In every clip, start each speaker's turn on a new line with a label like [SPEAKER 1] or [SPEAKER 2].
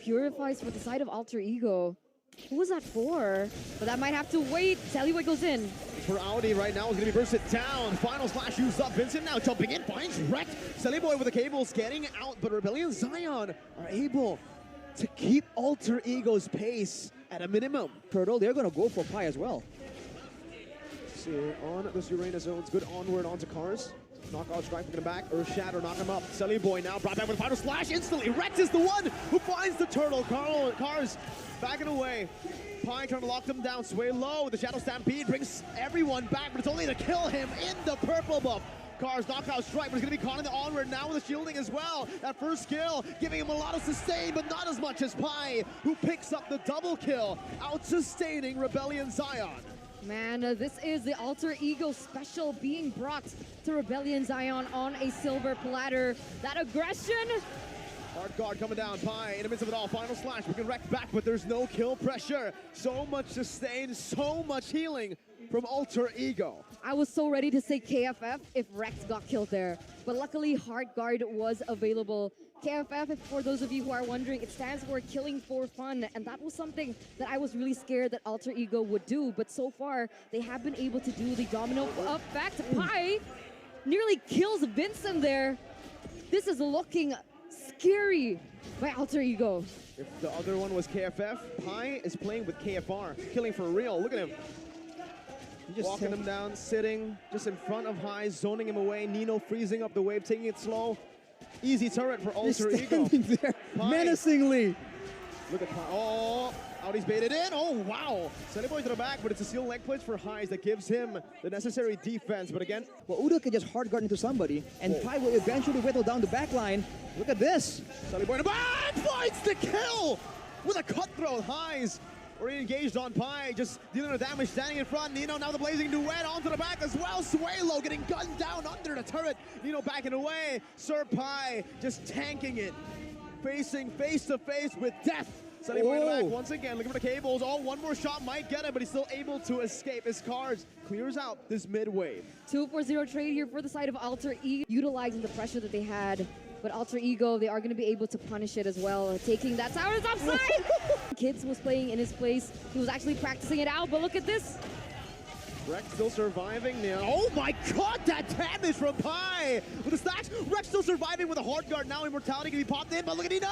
[SPEAKER 1] purifies for the side of Alter Ego. Who was that for? But that might have to wait. Sallyboy goes in.
[SPEAKER 2] For Audi right now is going to be bursted down. Final slash used up. Vincent now jumping in, finds wrecked. Sallyboy with the cables getting out, but Rebellion Zion are able to keep Alter Ego's pace at a minimum.
[SPEAKER 3] Turtle, they're going to go for Pi as well.
[SPEAKER 2] See, on this Uranus zones, good onward onto Cars. Knockout strike from the back, Earth Shatter, knock him up. Sallyboy now brought back with a final slash instantly. Rex is the one who finds the turtle. Cars backing away. Pi trying to lock them down, sway low. The Shadow Stampede brings everyone back, but it's only to kill him in the purple buff. Cars knockout strike, but he's going to be caught in the onward now with the shielding as well. That first kill giving him a lot of sustain, but not as much as Pi, who picks up the double kill, out-sustaining Rebellion Zion.
[SPEAKER 1] Man, this is the Alter Ego special being brought to Rebellion Zion on a silver platter. That aggression.
[SPEAKER 2] Hard guard coming down. Pi in the midst of it all. Final slash. We can wreck back, but there's no kill pressure. So much sustain, so much healing from Alter Ego.
[SPEAKER 1] I was so ready to say KFF if Rex got killed there, but luckily hard guard was available. KFF, for those of you who are wondering, it stands for killing for fun, and that was something that I was really scared that Alter Ego would do, but so far they have been able to do the domino effect. Pi nearly kills Vincent there. This is looking scary by Alter Ego.
[SPEAKER 2] If the other one was KFF, Pi is playing with KFR, killing for real. Look at him. Walking him down, sitting just in front of High, zoning him away. Nino freezing up the wave, taking it slow. Easy turret for Alter Ego.
[SPEAKER 3] There menacingly.
[SPEAKER 2] Look at Pi. Oh, Audi's baited in. Oh, wow. Sallyboy to the back, but it's a steel leg push for Highs that gives him the necessary defense. But again,
[SPEAKER 3] well, Udo can just hard guard into somebody, and Pi will eventually whittle down the back line. Look at this.
[SPEAKER 2] Sallyboy in the back finds the kill with a cutthroat. Highs already engaged on Pi, just dealing the damage, standing in front. Nino now the blazing duet onto the back as well. Swalo getting gunned down under the turret. Nino backing away. Sir Pi just tanking it, facing face to face with death. Sallyboy in the back once again, looking for the cables. Oh, one more shot might get it, but he's still able to escape. His Cars clears out this mid wave.
[SPEAKER 1] 2-4-0 trade here for the side of Alter Ego, utilizing the pressure that they had. But Alter Ego, they are going to be able to punish it as well. Taking that tower is offside! Kids was playing in his place. He was actually practicing it out, but look at this.
[SPEAKER 2] Rex still surviving now. Oh my god, that damage from Pi! With the stacks, Rex still surviving with a hard guard now. Immortality can be popped in, but look at Nino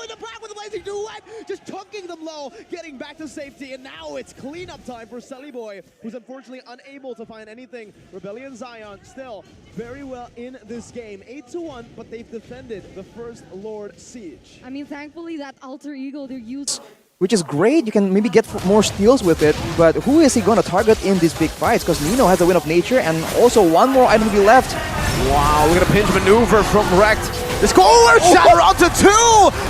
[SPEAKER 2] in the back with the blazing duet! Just chunking them low, getting back to safety, and now it's cleanup time for Sallyboy, who's unfortunately unable to find anything. Rebellion Zion still very well in this game. 8-1, but they've defended the First Lord Siege.
[SPEAKER 1] I mean, thankfully that Alter Ego, they're used.
[SPEAKER 3] Which is great, you can maybe get more steals with it, but who is he going to target in these big fights? Because Nino has the Wind of Nature, and also one more item to be left.
[SPEAKER 2] Wow, look at a pinch maneuver from Rekt. This Earth Shatter onto 2!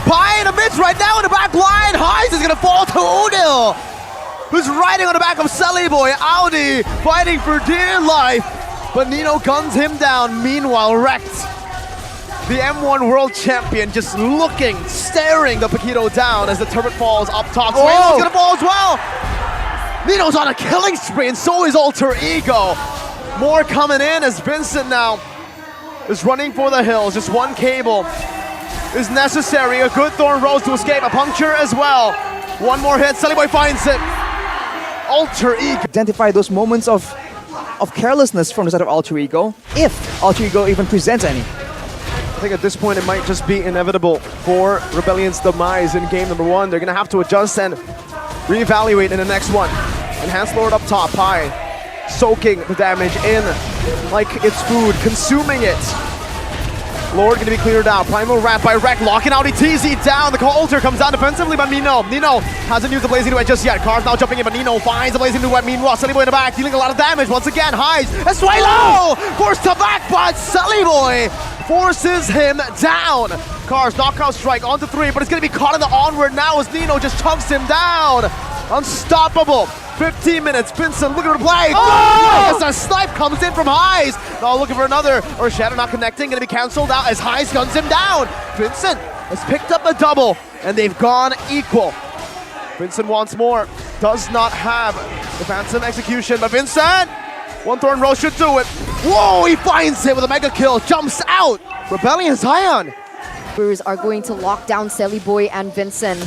[SPEAKER 2] Pi in the midst right now in the back line. Highs is going to fall to Udil, who's riding on the back of Sallyboy. Audi fighting for dear life, but Nino guns him down. Meanwhile, Rekt, the M1 World Champion, just looking, staring the Paquito down as the turret falls up top. Swaylo's gonna fall as well! Nino's on a killing spree, and so is Alter Ego. More coming in as Vincent now is running for the hills. Just one cable is necessary. A good Thorn Rose to escape, a puncture as well. One more hit, Sallyboy finds it. Alter Ego.
[SPEAKER 3] Identify those moments of carelessness from the side of Alter Ego, if Alter Ego even presents any.
[SPEAKER 2] I think at this point it might just be inevitable for Rebellion's demise in game number 1. They're going to have to adjust and reevaluate in the next one. Enhanced Lord up top, Pi soaking the damage in like it's food, consuming it. Lord going to be cleared out. Primal Wrap by Rekt, locking out ETZ down. The Alter comes down defensively by Nino. Nino hasn't used the Blazing Duet just yet. Cars now jumping in, but Nino finds the Blazing Duet. Meanwhile, Sallyboy in the back, dealing a lot of damage. Once again, Highs, Swalo forced to back, but Sallyboy forces him down. Cars knockout strike onto 3, but it's going to be caught in the onward now as Nino just chunks him down. Unstoppable. 15 minutes. Vincent looking for the play. Oh! As a snipe comes in from Highs. Now looking for another. Or Shadow not connecting. Going to be cancelled out as Highs guns him down. Vincent has picked up a double, and they've gone equal. Vincent wants more. Does not have the Phantom execution, but Vincent, one Thorn Rose should do it. Whoa, he finds it with a mega kill. Jumps out. Rebellion Zion
[SPEAKER 1] Are going to lock down Selly Boy and Vincent.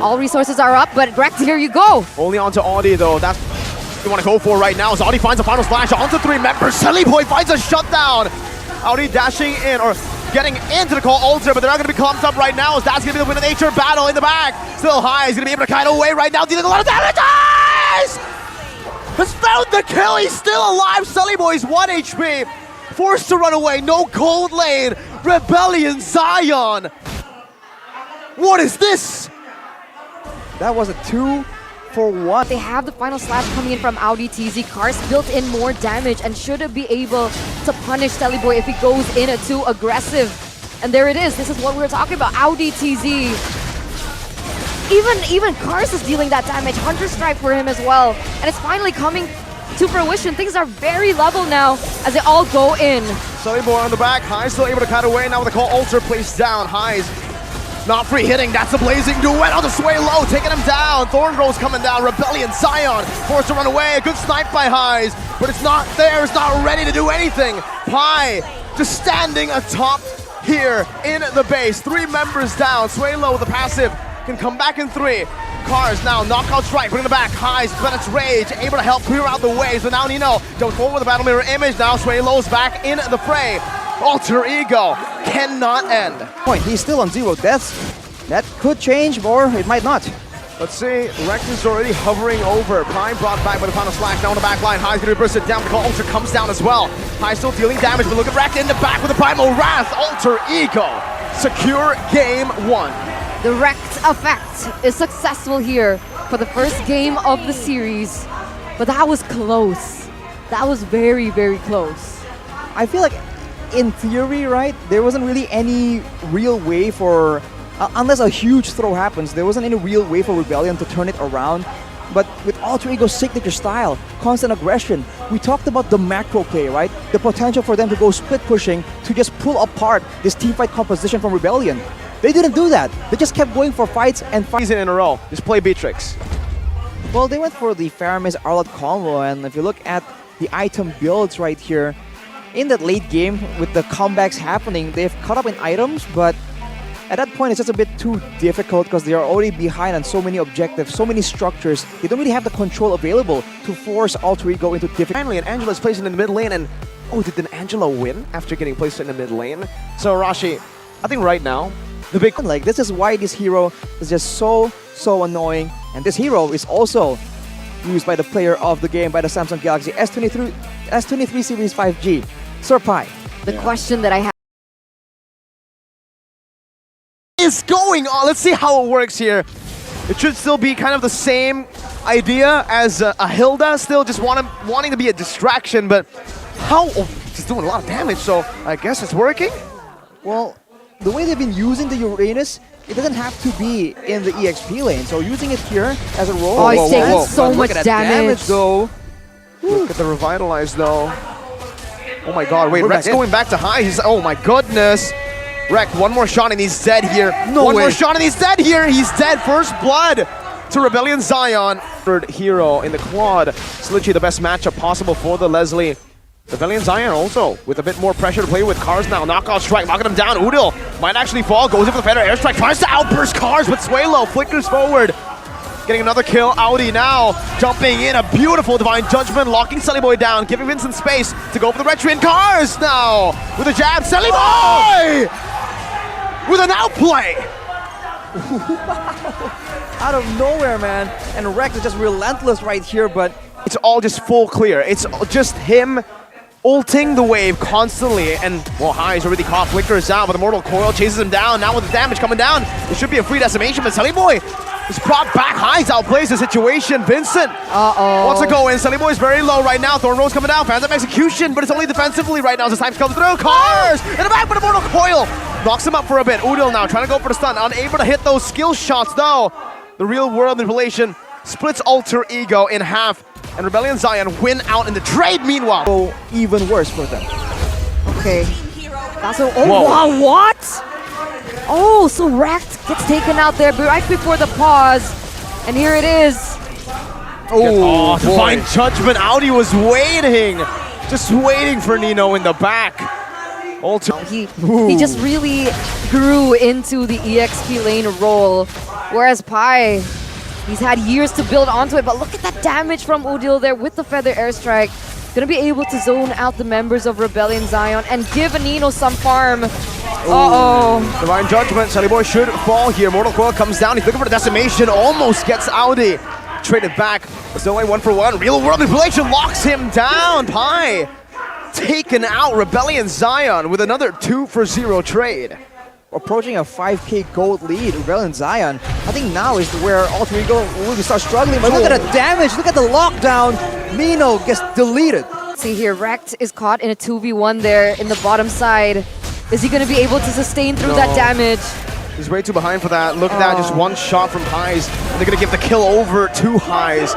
[SPEAKER 1] All resources are up, but Rekt, here you go.
[SPEAKER 2] Only onto Audi though. That's what you want to go for right now. As Audi finds a final splash onto 3 members. Selly Boy finds a shutdown. Audi dashing in or getting into the call altar, but they're not going to be clumped up right now. As that's going to be the win of nature battle in the back. Still high. He's going to be able to kite away right now, dealing a lot of damage. Has found the kill. He's still alive. Selly Boy's 1 HP. Forced to run away. No gold lane. Rebellion Zion. What is this?
[SPEAKER 3] That was a 2-for-1.
[SPEAKER 1] They have the final slash coming in from Audi TZ. Cars built in more damage and should be able to punish Selly Boy if he goes in too aggressive. And there it is. This is what we were talking about. Audi TZ. Even Cars is dealing that damage. Hunter Strike for him as well. And it's finally coming to fruition. Things are very level now as they all go in.
[SPEAKER 2] Selly Boy on the back. High still able to cut away. Now with the call altar placed down. High's not free hitting. That's a blazing duet on the sway low, taking him down. Thorn Rose coming down. Rebellion Zion forced to run away. A good snipe by Highs, but it's not there. It's not ready to do anything. High just standing atop here in the base. 3 members down. Sway low with the passive can come back in 3. Cars now, knockout strike, bring it back. Highs, but it's Rage, able to help clear out the way. So now Nino jumps forward with the battle mirror image. Now Sway Low's back in the fray. Alter Ego cannot end.
[SPEAKER 3] He's still on 0 deaths. That could change, or it might not.
[SPEAKER 2] Let's see, Rekt is already hovering over. Prime brought back by the final slash now on the back line. High's gonna be bursted down. The call Alter comes down as well. High still dealing damage, but look at Rekt in the back with the Primal Wrath. Alter Ego secure game 1.
[SPEAKER 1] The Rekt effect is successful here for the first game of the series. But that was close. That was very, very close.
[SPEAKER 3] I feel like in theory, right, there wasn't really any real way for, unless a huge throw happens, there wasn't any real way for Rebellion to turn it around. But with Alter Ego's signature style, constant aggression, we talked about the macro play, right? The potential for them to go split pushing to just pull apart this teamfight composition from Rebellion. They didn't do that. They just kept going for fights and fights.
[SPEAKER 2] Season in a row. Just play Beatrix.
[SPEAKER 3] Well, they went for the Faramis Arlott combo, and if you look at the item builds right here, in that late game with the comebacks happening, they've caught up in items, but at that point it's just a bit too difficult because they are already behind on so many objectives, so many structures. They don't really have the control available to force Alter Ego into difficult.
[SPEAKER 2] Finally, and Angela's placed in the mid lane, and oh, did Angela win after getting placed in the mid lane? So Rashi, I think right now, the big
[SPEAKER 3] this is why this hero is just so annoying, and this hero is also used by the player of the game, by the Samsung Galaxy S23 Series 5G, Sir Pai.
[SPEAKER 1] The question that I have
[SPEAKER 2] is going on. Let's see how it works here. It should still be kind of the same idea as a Hilda, still just wanting to be a distraction, but how? Oh, she's doing a lot of damage, so I guess it's working.
[SPEAKER 3] Well, the way they've been using the Uranus, it doesn't have to be in the EXP lane, so using it here as a role.
[SPEAKER 1] Oh, he's taking so much
[SPEAKER 3] damage though.
[SPEAKER 2] Look at the Revitalize though. Oh my god, wait, Rekt's going back to high. He's, oh my goodness. Rekt, one more shot and he's dead here. One more shot and he's dead here. He's dead. First blood to Rebellion Zion. Third hero in the quad. It's literally the best matchup possible for the Leslie. Rebellion Zion also with a bit more pressure to play with. Cars now. Knockout strike, knocking him down. Udil might actually fall. Goes in for the Feather Airstrike. Tries to outburst Cars, but Swaylo flickers forward. Getting another kill. Audi now jumping in. A beautiful Divine Judgment, locking Selly Boy down, giving Vincent space to go for the retro in. Cars now with a jab. Selly Boy with an outplay.
[SPEAKER 3] Out of nowhere, man. And Rekt is just relentless right here, but
[SPEAKER 2] it's all just full clear. It's just him ulting the wave constantly, and well, High's already caught, flickers down, but the Mortal Coil chases him down. Now with the damage coming down, it should be a free decimation, but Selly Boy is brought back. High's outplays the situation. Vincent wants to go in. Selly Boy's very low right now. Thorn Rose coming down, fans of execution, but it's only defensively right now as the time comes through. Cars in the back, but the Mortal Coil knocks him up for a bit. Udil now trying to go for the stun, unable to hit those skill shots though. The real world manipulation splits Alter Ego in half, and Rebellion Zion win out in the trade meanwhile.
[SPEAKER 3] Oh, even worse for them.
[SPEAKER 1] Okay. That's a, oh, wow, what? Oh, so Rekt gets taken out there right before the pause. And here it is.
[SPEAKER 2] Oh, Divine Judgment. Audi was waiting. Just waiting for Nino in the back. All two.
[SPEAKER 1] He just really grew into the EXP lane role, whereas Pi, he's had years to build onto it, but look at that damage from Udil there with the Feather Airstrike. Gonna be able to zone out the members of Rebellion Zion and give Nino some farm. Uh-oh.
[SPEAKER 2] Divine Judgment, Saliboy should fall here. Mortal Coil comes down, he's looking for the decimation, almost gets Audi. Traded back, it's only 1-for-1. Real world manipulation locks him down. Pi taken out. Rebellion Zion with another 2-for-0 trade.
[SPEAKER 3] Approaching a 5k gold lead, Rebellion Zion. I think now is where Alter Ego will really start struggling. But look at the damage, look at the lockdown. Nino gets deleted.
[SPEAKER 1] See here, Rekt is caught in a 2v1 there in the bottom side. Is he going to be able to sustain through that damage?
[SPEAKER 2] He's way too behind for that. Look at that, just one shot from Highs. And they're going to give the kill over to Highs.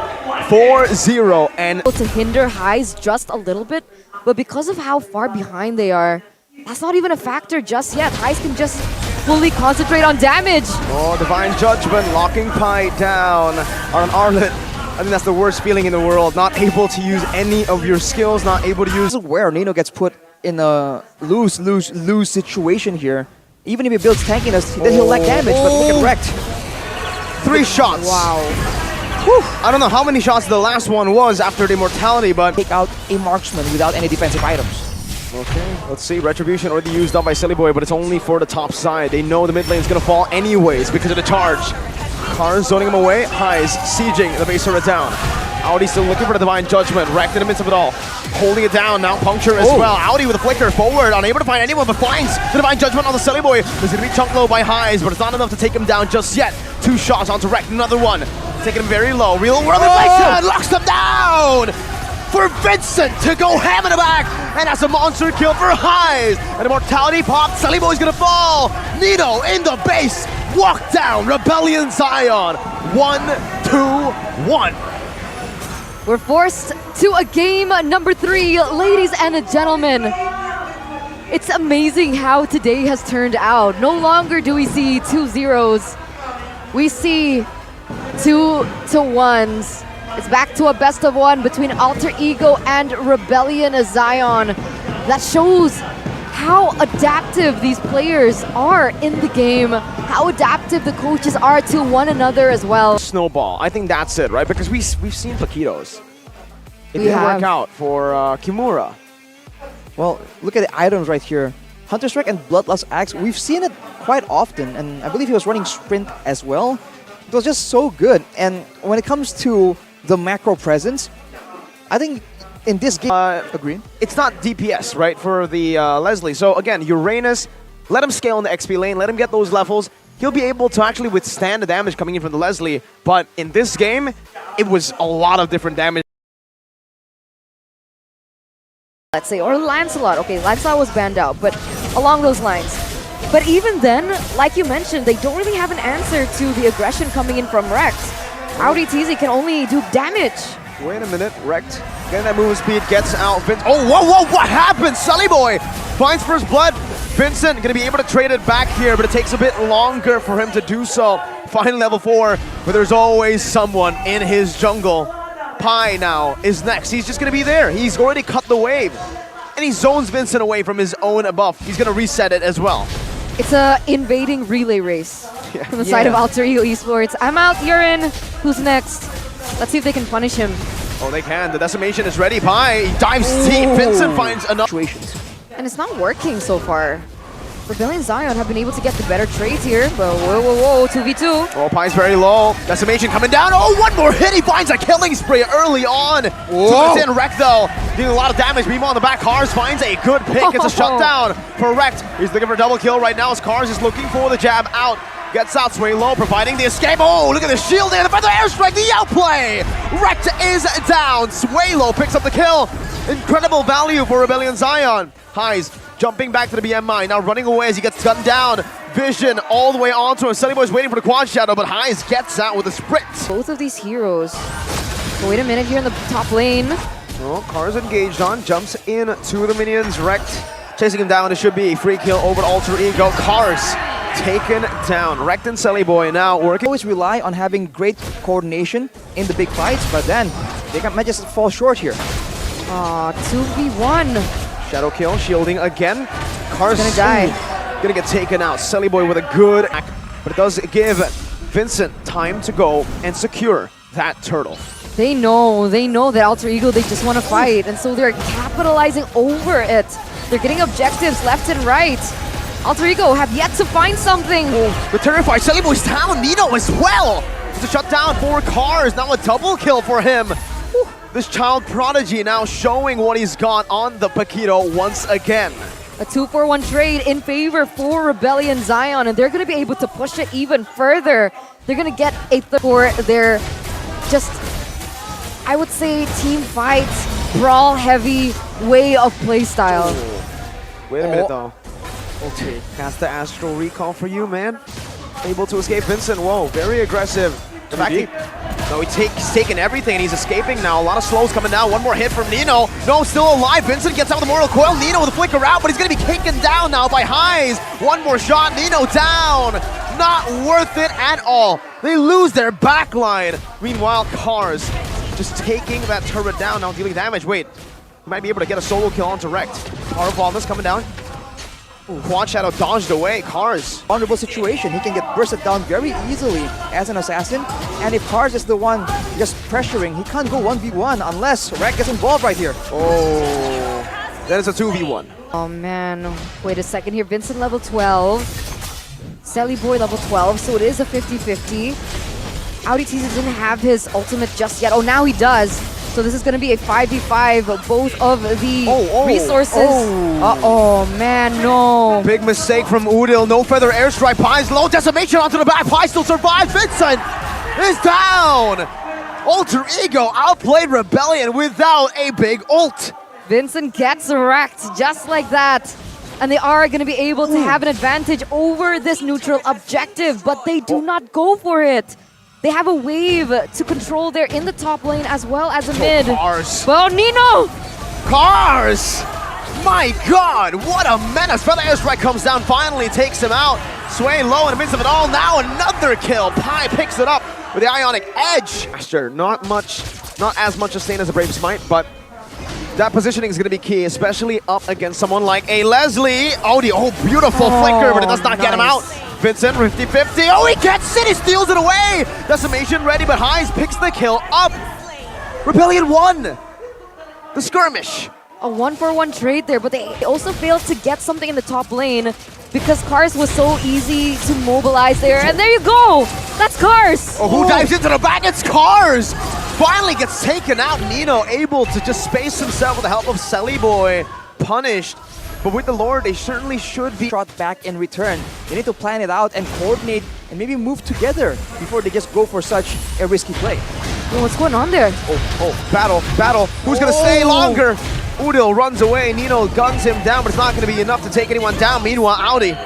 [SPEAKER 2] 4-0 and...
[SPEAKER 1] To hinder Highs just a little bit, but because of how far behind they are, that's not even a factor just yet. Highs can just fully concentrate on damage.
[SPEAKER 2] Oh, Divine Judgment locking Pi down on Arlet. I think that's the worst feeling in the world. Not able to use any of your skills, not able to use...
[SPEAKER 3] This is where Nino gets put in a lose situation here. Even if he builds tankiness, then he'll lack damage, but look at Rekt.
[SPEAKER 2] 3 shots.
[SPEAKER 1] Wow.
[SPEAKER 2] Whew. I don't know how many shots the last one was after the immortality, but...
[SPEAKER 3] Take out a marksman without any defensive items.
[SPEAKER 2] Okay, let's see. Retribution already used up by Saliboy, but it's only for the top side. They know the mid lane's gonna fall anyways because of the charge. Cars zoning him away. Highs sieging the base turret down. Audi still looking for the Divine Judgment. Wrecked in the midst of it all. Holding it down. Now Puncture as well. Audi with a flicker forward. Unable to find anyone, but finds the Divine Judgment on the Saliboy. There's going to be chunk low by Highs, but it's not enough to take him down just yet. 2 shots onto Wrecked. Another one. Taking him very low. Real world inflation locks him down for Vincent to go ham in the back. And that's a monster kill for Highs. And immortality pop. Saliboy's going to fall. Nino in the base. Walk down. Rebellion Zion. 1-2-1.
[SPEAKER 1] We're forced to a game number 3, ladies and gentlemen. It's amazing how today has turned out. No longer do we see 2 zeros. We see 2 1s. It's back to a best of 1 between Alter Ego and Rebellion Zion. That shows how adaptive these players are in the game, how adaptive the coaches are to one another as well.
[SPEAKER 2] Snowball, I think that's it, right? Because we've seen Paquitos. It didn't work out for Kimura.
[SPEAKER 3] Well, look at the items right here. Hunter Strike and Bloodlust Axe, we've seen it quite often, and I believe he was running Sprint as well. It was just so good. And when it comes to the macro presence, I think in this game, agree.
[SPEAKER 2] It's not DPS, right, for the Leslie. So again, Uranus, let him scale in the XP lane, let him get those levels. He'll be able to actually withstand the damage coming in from the Leslie. But in this game, it was a lot of different damage.
[SPEAKER 1] Let's say, or Lancelot. Okay, Lancelot was banned out, but along those lines. But even then, like you mentioned, they don't really have an answer to the aggression coming in from Rex. Audi TZ can only do damage.
[SPEAKER 2] Wait a minute, Wrecked. Getting that movement speed, gets out. Oh, whoa, what happened? Saliboy finds first blood. Vincent gonna be able to trade it back here, but it takes a bit longer for him to do so. Final level 4, but there's always someone in his jungle. Pi now is next. He's just gonna be there. He's already cut the wave. And he zones Vincent away from his own buff. He's gonna reset it as well.
[SPEAKER 1] It's a invading relay race from the side of Alter Ego Esports. I'm out, you're in. Who's next? Let's see if they can punish him.
[SPEAKER 2] Oh, they can. The decimation is ready. Pi dives deep. Vincent finds enough situations.
[SPEAKER 1] And it's not working so far. Rebellion Zion have been able to get the better trades here, but whoa, 2v2.
[SPEAKER 2] Oh, Pi's very low. Decimation coming down. Oh, one more hit. He finds a killing spree early on. Whoa. Wreck though, dealing a lot of damage. Beam on the back. Cars finds a good pick. It's a shutdown for Wrecked. He's looking for a double kill right now as Cars is looking for the jab out. Gets out, Sway Low, providing the escape. Oh, look at the shield there. The Feather Airstrike, the outplay. Wrecked is down. Sway Low picks up the kill. Incredible value for Rebellion Zion. Highs jumping back to the BMI, now running away as he gets gunned down. Vision all the way onto him. Sunnyboy's waiting for the quad shadow, but Highs gets out with a sprint.
[SPEAKER 1] Both of these heroes. But wait a minute here in the top lane.
[SPEAKER 2] Oh, Cars engaged on, jumps in to the minions. Wrecked chasing him down. It should be a free kill over to Alter Ego. Cars taken down. Wrecked and Saliboy now working.
[SPEAKER 3] Always rely on having great coordination in the big fights, but then they might just fall short here.
[SPEAKER 1] 2v1.
[SPEAKER 2] Shadow kill, shielding again. Cars
[SPEAKER 1] gonna die.
[SPEAKER 2] Gonna get taken out. Selly Boy with a good, but it does give Vincent time to go and secure that turtle.
[SPEAKER 1] They know that Alter Ego, they just want to fight, and so they're capitalizing over it. They're getting objectives left and right. Alter Ego have yet to find something.
[SPEAKER 2] The terrified Selly Boy's down. Nino as well. It's a shutdown for Cars. Now a double kill for him. This child prodigy now showing what he's got on the Paquito once again.
[SPEAKER 1] A 2-for-1 trade in favor for Rebellion Zion, and they're going to be able to push it even further. They're going to get a third for their just, I would say, team fights, brawl heavy way of play style.
[SPEAKER 2] Wait a minute though. Okay, that's the Astral Recall for you, man. Able to escape Vincent. Whoa, very aggressive. The fact he's taking everything and he's escaping now. A lot of slows coming down. One more hit from Nino. No, still alive. Vincent gets out with the Mortal Coil. Nino with a flicker out, but he's going to be taken down now by Highs. One more shot. Nino down. Not worth it at all. They lose their backline. Meanwhile, Cars just taking that turret down now, dealing damage. Wait, he might be able to get a solo kill onto Rect. Power Bomb is coming down. Quad Shadow dodged away. Cars.
[SPEAKER 3] Vulnerable situation. He can get bursted down very easily as an assassin. And if Cars is the one just pressuring, he can't go 1v1 unless Rekt gets involved right here.
[SPEAKER 2] Oh, that is a 2v1.
[SPEAKER 1] Oh man, wait a second here. Vincent level 12. Selly Boy level 12, so it is a 50-50. Audi TZ didn't have his ultimate just yet. Oh, now he does. So this is going to be a 5v5, both of the resources. Oh man, no.
[SPEAKER 2] Big mistake from Udil. No feather airstrike. Pies low decimation onto the back. Pie still survives. Vincent is down. Alter Ego outplayed Rebellion without a big ult.
[SPEAKER 1] Vincent gets wrecked just like that. And they are going to be able to have an advantage over this neutral objective, but they do not go for it. They have a wave to control there in the top lane as well as a mid.
[SPEAKER 2] Cars.
[SPEAKER 1] Well, Nino!
[SPEAKER 2] Cars! My God, what a menace. Feather airstrike comes down, finally takes him out. Sway low in the midst of it all. Now another kill. Pi picks it up with the Ionic Edge. Master, not as much sustain as a Brave Smite, but that positioning is going to be key, especially up against someone like a Leslie. Oh, beautiful flicker, but it does not get him out. Vincent, 50-50. Oh, he gets it! He steals it away! Decimation ready, but Highs picks the kill up. Rebellion won the skirmish.
[SPEAKER 1] A 1-for-1 trade there, but they also failed to get something in the top lane because Cars was so easy to mobilize there. And there you go! That's Cars!
[SPEAKER 2] Oh, who dives into the back? It's Cars! Finally gets taken out. Nino able to just space himself with the help of Selly Boy. Punished. But with the Lord, they certainly should be
[SPEAKER 3] shot back in return. They need to plan it out and coordinate and maybe move together before they just go for such a risky play.
[SPEAKER 1] Well, what's going on there?
[SPEAKER 2] Battle. Who's going to stay longer? Udil runs away. Nino guns him down, but it's not going to be enough to take anyone down. Meanwhile, Audi.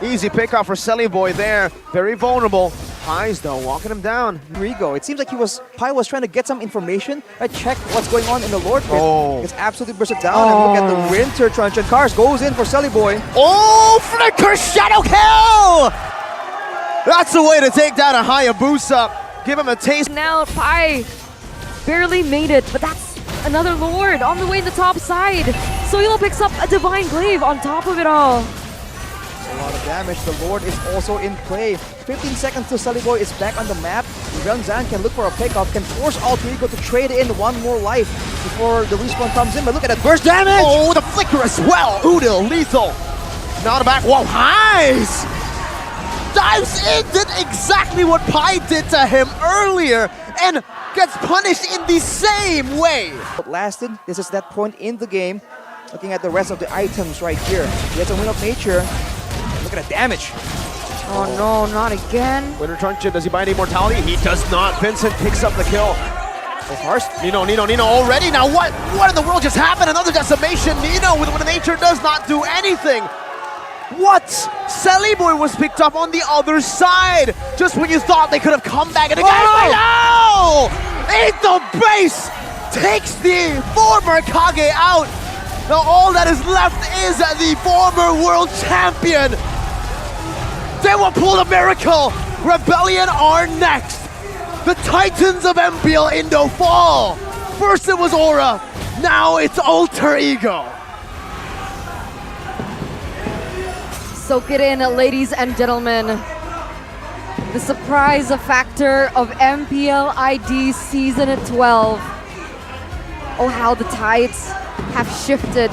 [SPEAKER 2] Easy pickoff for Selly Boy there. Very vulnerable. Highs though, walking him down.
[SPEAKER 3] Rigo. It seems like Pi was trying to get some information. Check what's going on in the Lord pit. It's absolutely bursted down. And look at the Winter Truncheon. And Cars goes in for Selly Boy.
[SPEAKER 2] Oh, flicker shadow kill! That's the way to take down a Hayabusa. Give him a taste.
[SPEAKER 1] Now Pi barely made it, but that's another Lord on the way in the top side. Soilo picks up a Divine Glaive on top of it all.
[SPEAKER 3] A lot of damage. The Lord is also in play. 15 seconds till Selly Boy is back on the map. Renzan can look for a pickoff, can force Alter Ego to trade in one more life before the respawn comes in. But look at that burst damage!
[SPEAKER 2] Oh, the flicker as well. Udil, lethal. Now the back. Whoa, Highs! Dives in, did exactly what Pi did to him earlier, and gets punished in the same way.
[SPEAKER 3] Outlasted. This is that point in the game. Looking at the rest of the items right here. He has a Wind of Nature. Look at that damage.
[SPEAKER 1] Oh no, not again.
[SPEAKER 2] Winter Truncheon, does he buy any immortality? He does not. Vincent picks up the kill.
[SPEAKER 3] Of course.
[SPEAKER 2] Nino already. Now what in the world just happened? Another decimation. Nino with Wind of Nature does not do anything. What? Selly Boy was picked up on the other side. Just when you thought they could have come back and again. Oh! Eat the base! Takes the former Kage out. Now all that is left is the former world champion. They will pull the miracle. Rebellion are next. The Titans of MPL Indo fall. First it was Aura, now it's Alter Ego.
[SPEAKER 1] Soak it in, ladies and gentlemen. The surprise factor of MPL ID Season 12. Oh, how the tides have shifted.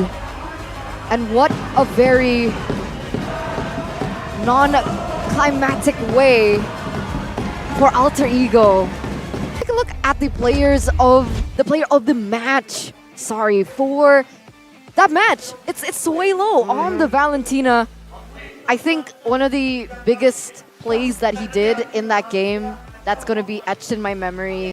[SPEAKER 1] And what a very non-climatic way for Alter Ego. Take a look at the player of the match. Sorry, for that match. It's Suelo on the Valentina. I think one of the biggest plays that he did in that game that's gonna be etched in my memory